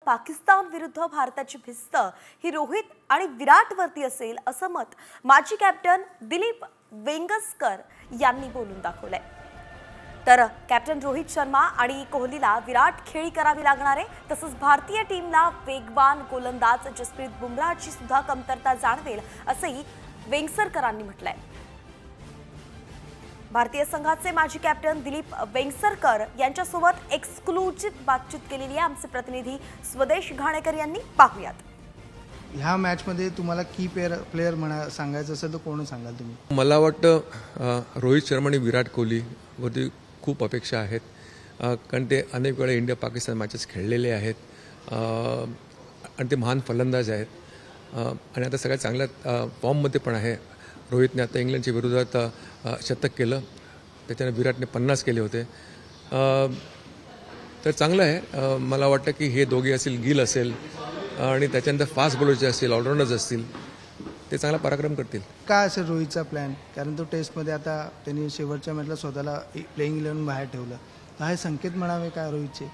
पाकिस्तान विरुद्ध भारताची भिस्त ही रोहित आणि विराटवरती असेल असं मत माजी कॅप्टन दिलीप वेंगसकर यांनी बोलून दाखवलंय। तर कॅप्टन रोहित शर्मा आणि कोहलीला विराट खेळी करावी लागणार आहे। तसंच भारतीय टीमला वेगवान गोलंदाज जसप्रीत बुमराहची सुद्धा कमतरता जाणवेल असंही वेंगसरकरांनी म्हटलंय। भारतीय संघाचे माजी कॅप्टन दिलीप वेंगसरकर यांच्यासोबत एक्सक्लुझिव्ह बातचीत केलेली आहे आमचे प्रतिनिधी स्वदेश घाणेकर यांनी। पाहूयात। ह्या मॅच मध्ये तुम्हाला की प्लेयर म्हणा सांगायचं असेल तर कोण सांगाल तुम्ही? मला वाटतं रोहित शर्मा आणि विराट कोहली वरती खूप अपेक्षा आहेत, कारण ते अनेक वेळा इंडिया पाकिस्तान मॅचेस खेळलेले आहेत आणि ते महान फलंदाज आहेत आणि आता सगळ्यात चांगल्या फॉर्ममध्ये पण आहे। रोहितने आता इंग्लंडच्या विरोधात शतक केलं, त्याच्याने विराटने 50 केले होते, तर चांगलं आहे। मला वाटतं की हे दोघे असेल, गिल असेल आणि त्याच्यानंतर फास्ट बॉलर जे असतील, ऑलराऊंडर्स असतील, ते चांगला पराक्रम करतील। काय असेल रोहितचा प्लॅन? कारण तो टेस्टमध्ये आता त्यांनी शेवटच्या मॅचला स्वतःला प्लेइंग 11 बाहेर ठेवलं, हा हे संकेत म्हणावे काय रोहितचे?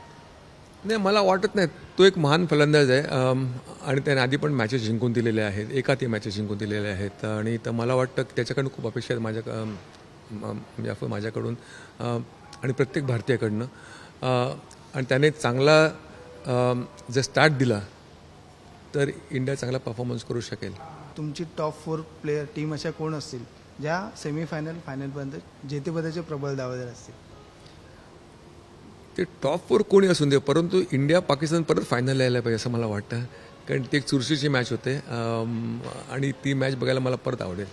नाही, मला वाटत नाही। तो एक महान फलंदाज आहे आणि त्याने आधी पण मॅचेस जिंकून दिलेल्या आहेत, एकाही मॅचेस जिंकून दिलेल्या आहेत आणि तर मला वाटतं की त्याच्याकडून खूप अपेक्षा आहेत माझ्याकडून आणि प्रत्येक भारतीयाकडनं, आणि त्याने चांगला जर स्टार्ट दिला तर इंडिया चांगला परफॉर्मन्स करू शकेल। तुमची टॉप 4 प्लेयर टीम अशा कोण असतील ज्या सेमीफायनल फायनलपर्यंत जेतेपदाचे प्रबळ दावेदार असतील? ते टॉप 4 कोणी असून दे, परंतु इंडिया पाकिस्तान परत फायनल यायला पाहिजे असं मला वाटतं, कारण ती एक चुरशीची मॅच होते आणि ती मॅच बघायला मला परत आवडेल।